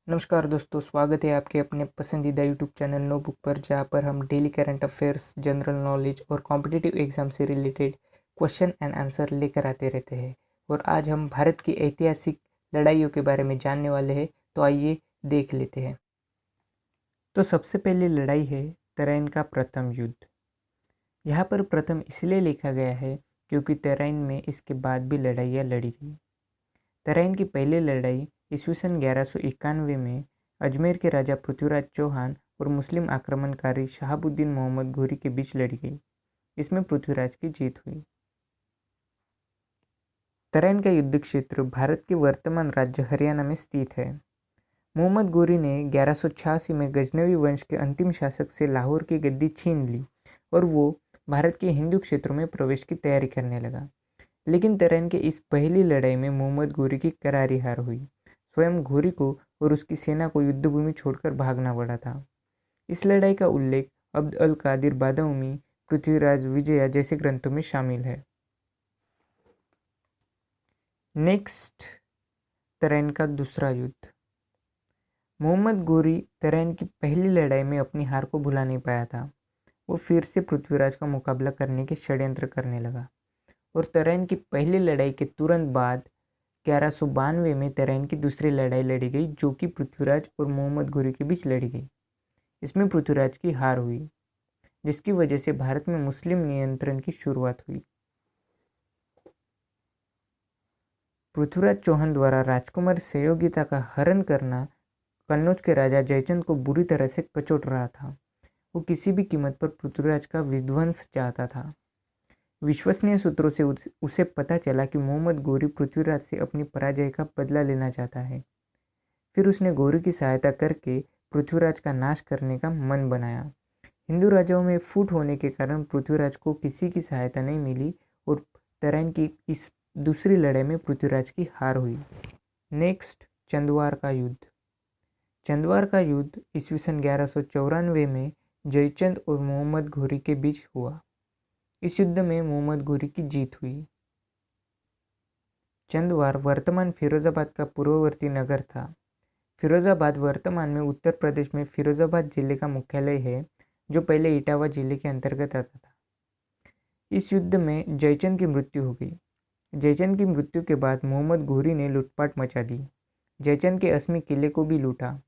नमस्कार दोस्तों, स्वागत है आपके अपने पसंदीदा यूट्यूब चैनल नोटबुक पर, जहां पर हम daily current affairs, general knowledge और कॉम्पिटिटिव एग्जाम से रिलेटेड क्वेश्चन एंड आंसर लेकर आते रहते हैं। और आज हम भारत की ऐतिहासिक लड़ाइयों के बारे में जानने वाले हैं, तो आइए देख लेते हैं। तो सबसे पहली लड़ाई है तराइन का प्रथम युद्ध। यहाँ पर प्रथम इसलिए लिखा गया है क्योंकि तराइन में इसके बाद भी लड़ाइयाँ लड़ी गई। तराइन की पहली लड़ाई ईस्वीसन 1191 में अजमेर के राजा पृथ्वीराज चौहान और मुस्लिम आक्रमणकारी शहाबुद्दीन मोहम्मद घोरी के बीच लड़ी गई। इसमें पृथ्वीराज की जीत हुई। तराइन का युद्ध क्षेत्र भारत के वर्तमान राज्य हरियाणा में स्थित है। मोहम्मद घोरी ने 1186 में गजनवी वंश के अंतिम शासक से लाहौर की गद्दी छीन ली और वो भारत के हिंदू क्षेत्रों में प्रवेश की तैयारी करने लगा। लेकिन तराइन के इस पहली लड़ाई में मोहम्मद घोरी की करारी हार हुई। स्वयं घोरी को और उसकी सेना को युद्धभूमि छोड़कर भागना पड़ा था। इस लड़ाई का उल्लेख अब्द अल कादिर बादाऊमी, पृथ्वीराज विजया जैसे ग्रंथों में शामिल है। नेक्स्ट, तराइन का दूसरा युद्ध। मोहम्मद घोरी तराइन की पहली लड़ाई में अपनी हार को भुला नहीं पाया था। वो फिर से पृथ्वीराज का मुकाबला करने के षड्यंत्र करने लगा और तराइन की पहली लड़ाई के तुरंत बाद 1192 में तराइन की दूसरी लड़ाई लड़ी गई, जो कि पृथ्वीराज और मोहम्मद घोरी के बीच लड़ी गई। इसमें पृथ्वीराज की हार हुई, जिसकी वजह से भारत में मुस्लिम नियंत्रण की शुरुआत हुई। पृथ्वीराज चौहान द्वारा राजकुमार सहयोगिता का हरण करना कन्नौज के राजा जयचंद को बुरी तरह से कचोट रहा था। वो किसी भी कीमत पर पृथ्वीराज का विध्वंस चाहता था। विश्वसनीय सूत्रों से उसे पता चला कि मोहम्मद घोरी पृथ्वीराज से अपनी पराजय का बदला लेना चाहता है। फिर उसने घोरी की सहायता करके पृथ्वीराज का नाश करने का मन बनाया। हिंदू राजाओं में फूट होने के कारण पृथ्वीराज को किसी की सहायता नहीं मिली और तराइन की इस दूसरी लड़ाई में पृथ्वीराज की हार हुई। नेक्स्ट, चंदवार का युद्ध। चंदवार का युद्ध ईस्वीसन 1194 में जयचंद और मोहम्मद घोरी के बीच हुआ। इस युद्ध में मोहम्मद घोरी की जीत हुई। चंदवार वर्तमान फिरोजाबाद का पूर्ववर्ती नगर था। फिरोजाबाद वर्तमान में उत्तर प्रदेश में फिरोजाबाद जिले का मुख्यालय है, जो पहले इटावा जिले के अंतर्गत आता था। इस युद्ध में जयचंद की मृत्यु हो गई। जयचंद की मृत्यु के बाद मोहम्मद घोरी ने लूटपाट मचा दी। जयचंद के असमी किले को भी लूटा।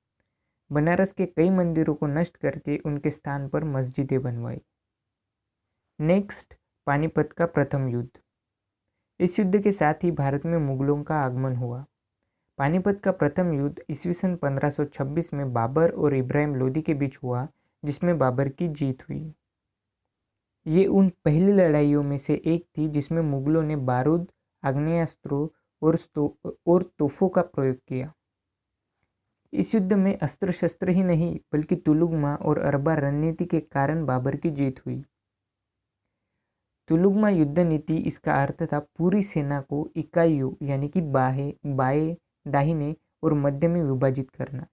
बनारस के कई मंदिरों को नष्ट करके उनके स्थान पर मस्जिदें बनवाई। नेक्स्ट, पानीपत का प्रथम युद्ध। इस युद्ध के साथ ही भारत में मुगलों का आगमन हुआ। पानीपत का प्रथम युद्ध ईस्वीसन 1526 में बाबर और इब्राहिम लोदी के बीच हुआ, जिसमें बाबर की जीत हुई। ये उन पहली लड़ाइयों में से एक थी जिसमें मुगलों ने बारूद, आग्नेयास्त्रों और तोपों का प्रयोग किया। इस युद्ध में अस्त्र शस्त्र ही नहीं बल्कि तुलुगमा और अरबा रणनीति के कारण बाबर की जीत हुई। तुलुगमा युद्ध नीति, इसका अर्थ था पूरी सेना को इकाइयों यानी कि बाएं, दाहिने और मध्य में विभाजित करना।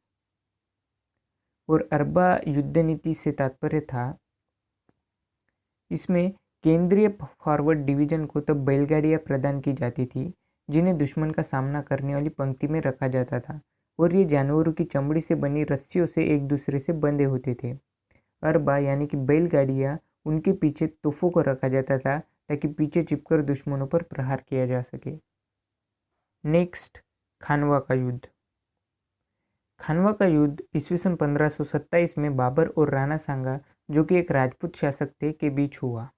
और अरबा युद्ध नीति से तात्पर्य था, इसमें केंद्रीय फॉरवर्ड डिवीजन को तब बैलगाड़ियां प्रदान की जाती थी, जिन्हें दुश्मन का सामना करने वाली पंक्ति में रखा जाता था, और ये जानवरों की चमड़ी से बनी रस्सियों से एक दूसरे से बंधे होते थे। अरबा यानी कि बैलगाड़ियां, उनके पीछे तोपों को रखा जाता था ताकि पीछे चिपकर दुश्मनों पर प्रहार किया जा सके। नेक्स्ट, खानवा का युद्ध। खानवा का युद्ध ईस्वीसन 1527 में बाबर और राणा सांगा, जो कि एक राजपूत शासक थे, के बीच हुआ।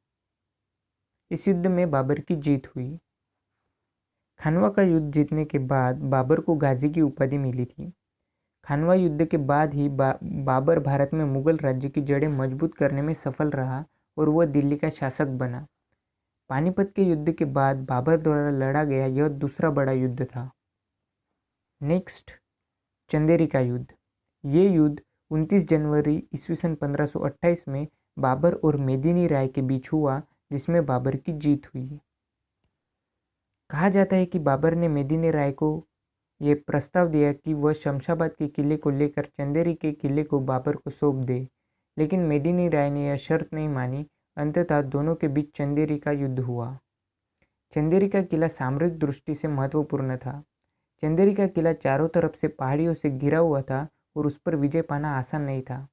इस युद्ध में बाबर की जीत हुई। खानवा का युद्ध जीतने के बाद बाबर को गाजी की उपाधि मिली थी। खानवा युद्ध के बाद ही बाबर भारत में मुगल राज्य की जड़ें मजबूत करने में सफल रहा और वह दिल्ली का शासक बना। पानीपत के युद्ध के बाद बाबर द्वारा लड़ा गया यह दूसरा बड़ा युद्ध था। नेक्स्ट, चंदेरी का युद्ध। ये युद्ध 29 जनवरी ईस्वीसन 1528 में बाबर और मेदिनी राय के बीच हुआ, जिसमें बाबर की जीत हुई। कहा जाता है कि बाबर ने मेदिनी राय को ये प्रस्ताव दिया कि वह शमशाबाद के किले को लेकर चंदेरी के किले को बाबर को सौंप दे, लेकिन मेदिनी राय ने यह शर्त नहीं मानी। अंततः दोनों के बीच चंदेरी का युद्ध हुआ। चंदेरी का किला सामरिक दृष्टि से महत्वपूर्ण था, चंदेरी का किला चारों तरफ से पहाड़ियों से घिरा हुआ था और उस पर विजय पाना आसान नहीं था।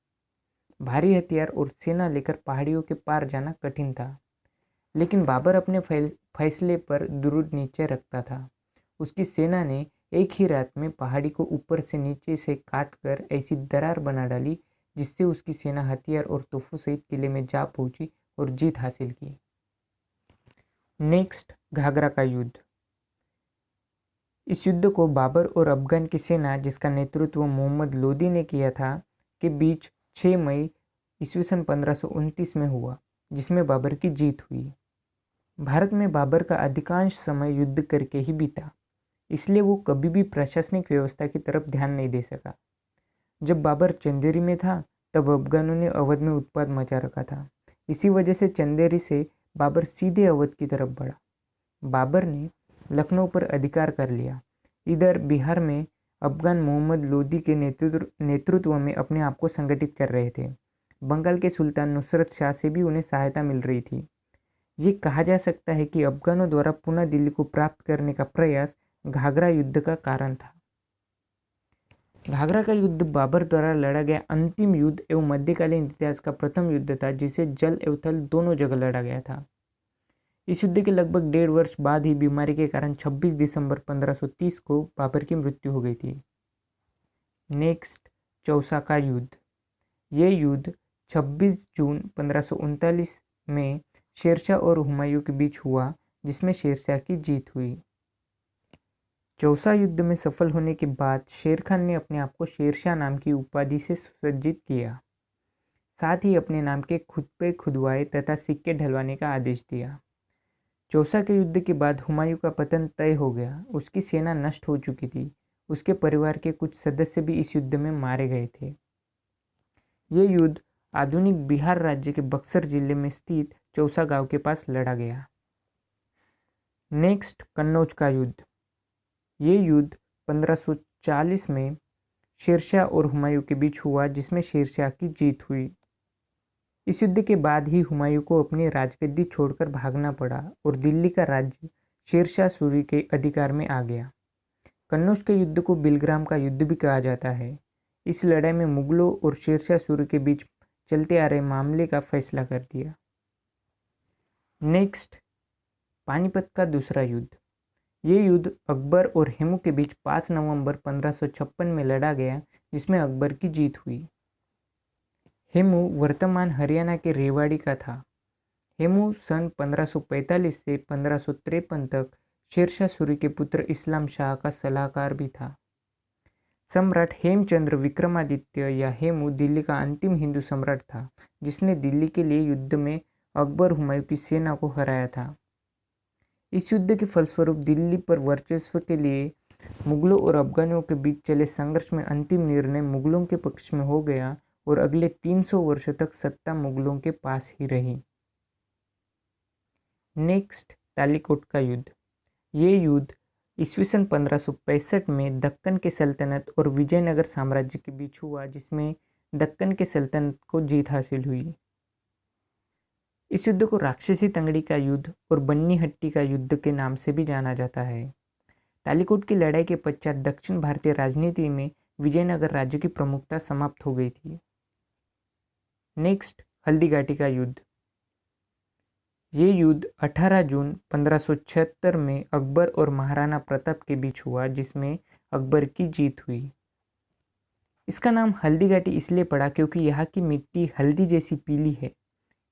भारी हथियार और सेना लेकर पहाड़ियों के पार जाना कठिन था, लेकिन बाबर अपने फैसले पर दृढ़ निश्चय रखता था। उसकी सेना ने एक ही रात में पहाड़ी को ऊपर से नीचे से काटकर ऐसी दरार बना डाली जिससे उसकी सेना हथियार और तोपों सहित किले में जा पहुंची और जीत हासिल की। नेक्स्ट, घाघरा का युद्ध। इस युद्ध को बाबर और अफगान की सेना, जिसका नेतृत्व मोहम्मद लोदी ने किया था, के बीच 6 मई ईस्वी सन 1529 में हुआ, जिसमें बाबर की जीत हुई। भारत में बाबर का अधिकांश समय युद्ध करके ही बीता, इसलिए वो कभी भी प्रशासनिक व्यवस्था की तरफ ध्यान नहीं दे सका। जब बाबर चंदेरी में था तब अफगानों ने अवध में उत्पात मचा रखा था। इसी वजह से चंदेरी से बाबर सीधे अवध की तरफ बढ़ा। बाबर ने लखनऊ पर अधिकार कर लिया। इधर बिहार में अफगान मोहम्मद लोदी के नेतृत्व में अपने आप को संगठित कर रहे थे। बंगाल के सुल्तान नुसरत शाह से भी उन्हें सहायता मिल रही थी। ये कहा जा सकता है कि अफगानों द्वारा पुनः दिल्ली को प्राप्त करने का प्रयास घाघरा युद्ध का कारण था। घाघरा का युद्ध बाबर द्वारा लड़ा गया अंतिम युद्ध एवं मध्यकालीन इतिहास का प्रथम युद्ध था, जिसे जल एवं थल दोनों जगह लड़ा गया था। इस युद्ध के लगभग 1.5 वर्ष बाद ही बीमारी के कारण 26 दिसंबर 1530 को बाबर की मृत्यु हो गई थी। नेक्स्ट, चौसा का युद्ध। ये युद्ध 26 जून 1539 में शेरशाह और हुमायूं के बीच हुआ, जिसमें शेरशाह की जीत हुई। चौसा युद्ध में सफल होने के बाद शेर खान ने अपने आप को शेरशाह नाम की उपाधि से सुसज्जित किया। साथ ही अपने नाम के खुद पे खुदवाए तथा सिक्के ढलवाने का आदेश दिया। चौसा के युद्ध के बाद हुमायूं का पतन तय हो गया। उसकी सेना नष्ट हो चुकी थी। उसके परिवार के कुछ सदस्य भी इस युद्ध में मारे गए थे। ये युद्ध आधुनिक बिहार राज्य के बक्सर जिले में स्थित चौसा गांव के पास लड़ा गया। नेक्स्ट, कन्नौज का युद्ध। ये युद्ध 1540 में शेरशाह और हुमायूं के बीच हुआ, जिसमें शेरशाह की जीत हुई। इस युद्ध के बाद ही हुमायूं को अपनी राजगद्दी छोड़कर भागना पड़ा और दिल्ली का राज्य शेरशाह सूरी के अधिकार में आ गया। कन्नौज के युद्ध को बिलग्राम का युद्ध भी कहा जाता है। इस लड़ाई में मुगलों और शेरशाह सूरी के बीच चलते आ रहे मामले का फैसला कर दिया। नेक्स्ट, पानीपत का दूसरा युद्ध। ये युद्ध अकबर और हेमू के बीच 5 नवंबर 1556 में लड़ा गया, जिसमें अकबर की जीत हुई। हेमू वर्तमान हरियाणा के रेवाड़ी का था। हेमू सन 1545 से 1553 तक शेरशाह सूरी के पुत्र इस्लाम शाह का सलाहकार भी था। सम्राट हेमचंद्र विक्रमादित्य या हेमू दिल्ली का अंतिम हिंदू सम्राट था, जिसने दिल्ली के लिए युद्ध में अकबर हुमायूं की सेना को हराया था। इस युद्ध के फलस्वरूप दिल्ली पर वर्चस्व के लिए मुगलों और अफगानियों के बीच चले संघर्ष में अंतिम निर्णय मुगलों के पक्ष में हो गया और अगले 300 वर्षों तक सत्ता मुगलों के पास ही रही। नेक्स्ट, तालीकोट का युद्ध। ये युद्ध ईस्वी सन 1565 में दक्कन के सल्तनत और विजयनगर साम्राज्य के बीच हुआ, जिसमें दक्कन के सल्तनत को जीत हासिल हुई। इस युद्ध को राक्षसी तंगड़ी का युद्ध और बन्नी हट्टी का युद्ध के नाम से भी जाना जाता है। तालीकोट की लड़ाई के पश्चात दक्षिण भारतीय राजनीति में विजयनगर राज्य की प्रमुखता समाप्त हो गई थी। नेक्स्ट, हल्दीघाटी का युद्ध। ये युद्ध 18 जून 1576 में अकबर और महाराणा प्रताप के बीच हुआ, जिसमें अकबर की जीत हुई। इसका नाम हल्दीघाटी इसलिए पड़ा क्योंकि यहाँ की मिट्टी हल्दी जैसी पीली है।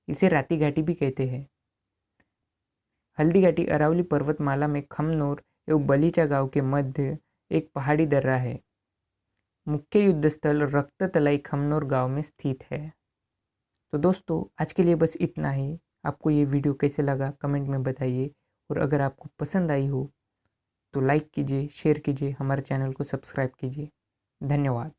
इसे राती घाटी भी कहते हैं। हल्दीघाटी अरावली पर्वतमाला में खमनोर एवं बलीचा गांव के मध्य एक पहाड़ी दर्रा है। मुख्य युद्ध स्थल रक्ततलाई खमनोर गांव में स्थित है। तो दोस्तों, आज के लिए बस इतना ही। आपको ये वीडियो कैसे लगा कमेंट में बताइए, और अगर आपको पसंद आई हो तो लाइक कीजिए, शेयर कीजिए, हमारे चैनल को सब्सक्राइब कीजिए। धन्यवाद।